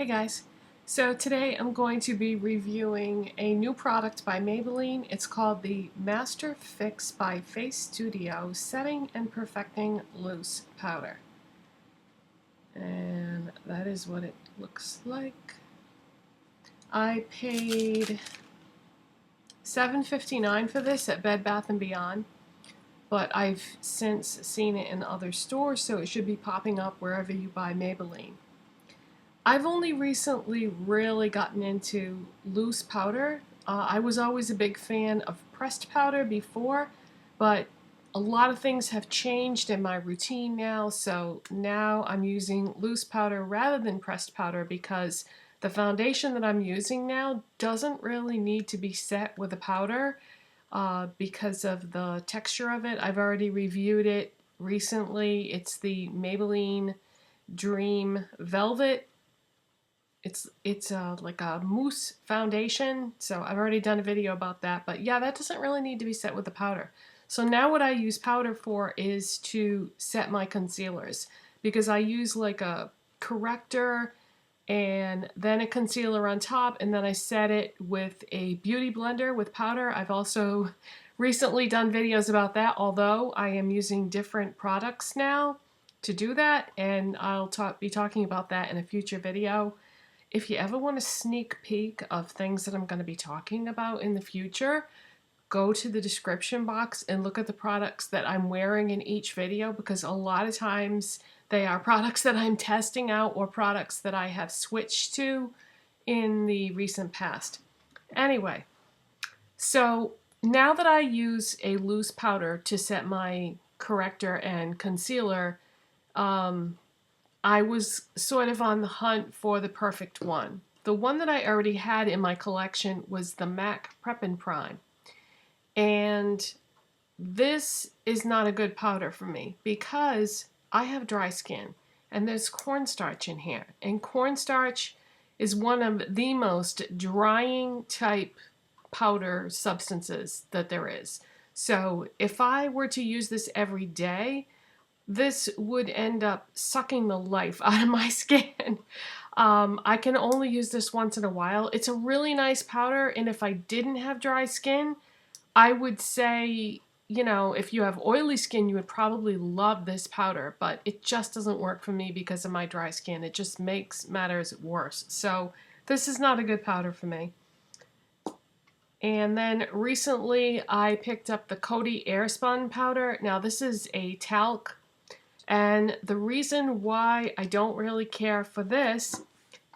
Hey guys, so today I'm going to be reviewing a new product by Maybelline. It's called the Master Fix by Face Studio Setting and Perfecting Loose Powder. And that is what it looks like. I paid $7.59 for this at Bed Bath & Beyond, but I've since seen it in other stores, so it should be popping up wherever you buy Maybelline. I've only recently really gotten into loose powder. I was always a big fan of pressed powder before, but a lot of things have changed in my routine now, so now I'm using loose powder rather than pressed powder because the foundation that I'm using now doesn't really need to be set with a powder because of the texture of it. I've already reviewed it recently. It's the Maybelline Dream Velvet. It's like a mousse foundation, so I've already done a video about that, but yeah, that doesn't really need to be set with the powder. So now what I use powder for is to set my concealers, because I use like a corrector and then a concealer on top, and then I set it with a beauty blender with powder. I've also recently done videos about that, although I am using different products now to do that, and I'll be talking about that in a future video. If you ever want a sneak peek of things that I'm going to be talking about in the future, go to the description box and look at the products that I'm wearing in each video, because a lot of times they are products that I'm testing out or products that I have switched to in the recent past. Anyway, so now that I use a loose powder to set my corrector and concealer, I was sort of on the hunt for the perfect one. The one that I already had in my collection was the MAC Prep and Prime. And this is not a good powder for me because I have dry skin and there's cornstarch in here. And cornstarch is one of the most drying type powder substances that there is. So if I were to use this every day, this would end up sucking the life out of my skin. I can only use this once in a while. It's a really nice powder, and if I didn't have dry skin, I would say, you know, if you have oily skin, you would probably love this powder, but it just doesn't work for me because of my dry skin. It just makes matters worse. So this is not a good powder for me. And then recently I picked up the Cody Air Spawn powder. Now this is a talc. And the reason why I don't really care for this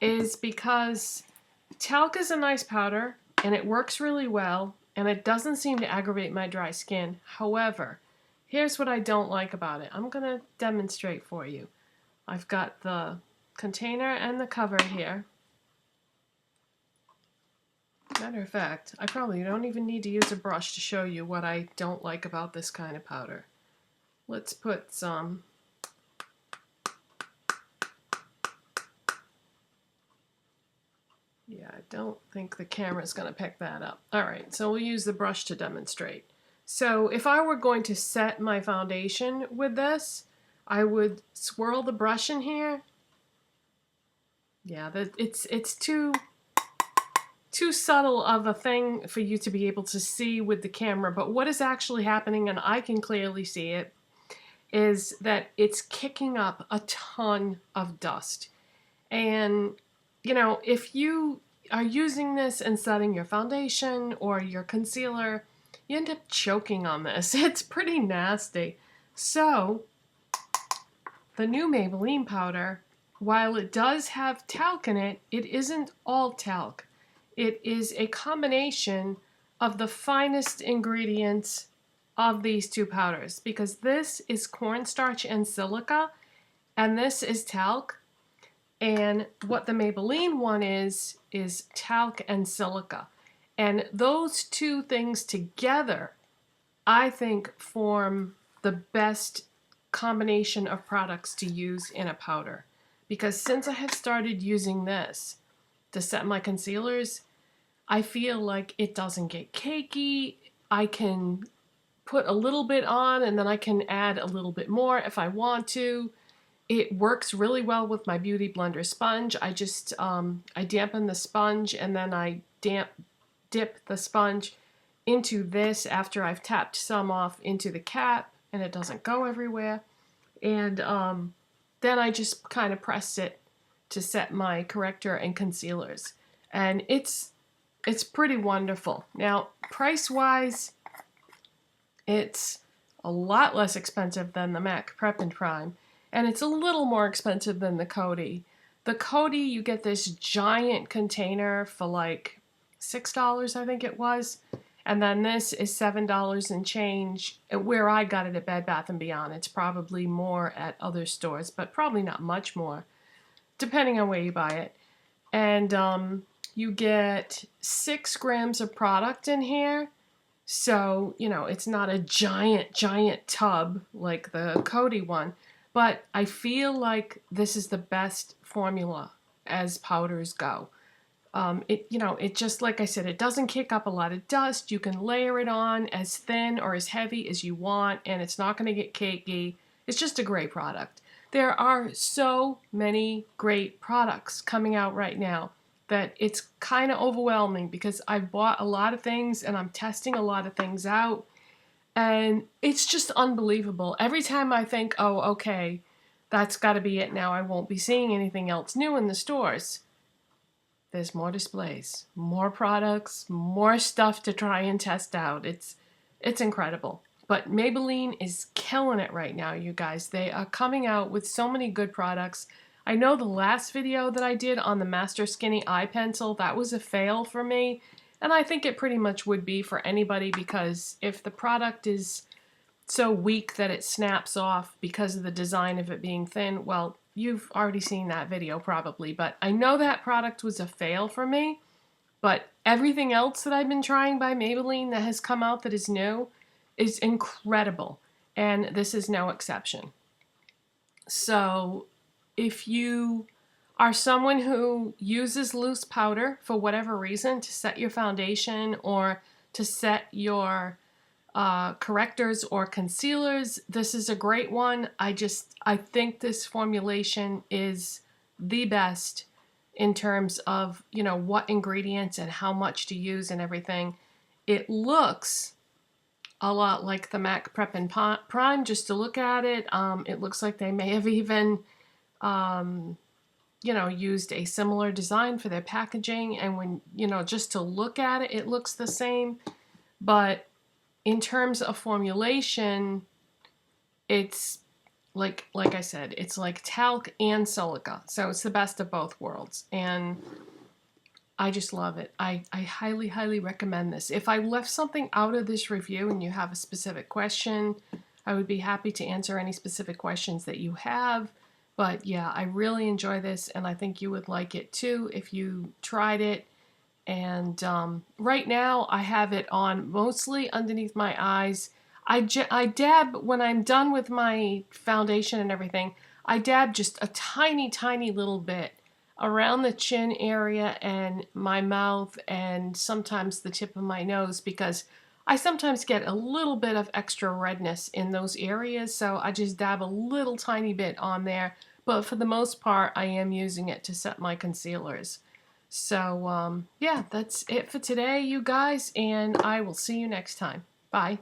is because talc is a nice powder and it works really well and it doesn't seem to aggravate my dry skin. However, here's what I don't like about it. I'm going to demonstrate for you. I've got the container and the cover here. Matter of fact, I probably don't even need to use a brush to show you what I don't like about this kind of powder. Let's put some Yeah, I don't think the camera's going to pick that up. Alright, so we'll use the brush to demonstrate. So if I were going to set my foundation with this, I would swirl the brush in here. Yeah, it's too subtle of a thing for you to be able to see with the camera, but what is actually happening, and I can clearly see it, is that it's kicking up a ton of dust. And you know, if you are using this and setting your foundation or your concealer, you end up choking on this. It's pretty nasty. So, the new Maybelline powder, while it does have talc in it, it isn't all talc. It is a combination of the finest ingredients of these two powders, because this is cornstarch and silica, and this is talc. And what the Maybelline one is talc and silica. And those two things together, I think, form the best combination of products to use in a powder. Because since I have started using this to set my concealers, I feel like it doesn't get cakey. I can put a little bit on and then I can add a little bit more if I want to. It works really well with my Beauty Blender sponge. I just, I dampen the sponge and then I dip the sponge into this after I've tapped some off into the cap and it doesn't go everywhere. And then I just kind of press it to set my corrector and concealers. And it's pretty wonderful. Now, price-wise, it's a lot less expensive than the MAC Prep and Prime. And it's a little more expensive than the Cody. The Cody, you get this giant container for like $6, I think it was. And then this is $7 and change. Where I got it at Bed Bath & Beyond. It's probably more at other stores, but probably not much more, depending on where you buy it. And you get 6 grams of product in here. So, you know, it's not a giant tub like the Cody one. But I feel like this is the best formula as powders go. It just, like I said, it doesn't kick up a lot of dust. You can layer it on as thin or as heavy as you want, and it's not going to get cakey. It's just a great product. There are so many great products coming out right now that it's kind of overwhelming because I've bought a lot of things and I'm testing a lot of things out. And it's just unbelievable. Every time I think, oh, okay, that's got to be it now. I won't be seeing anything else new in the stores. There's more displays, more products, more stuff to try and test out. It's incredible. But Maybelline is killing it right now, you guys. They are coming out with so many good products. I know the last video that I did on the Master Skinny Eye Pencil, that was a fail for me. And I think it pretty much would be for anybody because if the product is so weak that it snaps off because of the design of it being thin, well, you've already seen that video probably. But I know that product was a fail for me. But everything else that I've been trying by Maybelline that has come out that is new is incredible. And this is no exception. So if you are someone who uses loose powder for whatever reason to set your foundation or to set your correctors or concealers, this is a great one. I think this formulation is the best in terms of, you know, what ingredients and how much to use and everything. It looks a lot like the MAC Prep and Prime just to look at it. It looks like they may have even used a similar design for their packaging, and when, just to look at it, it looks the same. But in terms of formulation, it's like I said, it's like talc and silica. So it's the best of both worlds. And I just love it. I highly, highly recommend this. If I left something out of this review and you have a specific question, I would be happy to answer any specific questions that you have. But yeah, I really enjoy this, and I think you would like it too if you tried it. And right now I have it on mostly underneath my eyes. I dab, when I'm done with my foundation and everything, I dab just a tiny, tiny little bit around the chin area and my mouth and sometimes the tip of my nose, because I sometimes get a little bit of extra redness in those areas, so I just dab a little tiny bit on there. But for the most part, I am using it to set my concealers. So, yeah, that's it for today, you guys, and I will see you next time. Bye.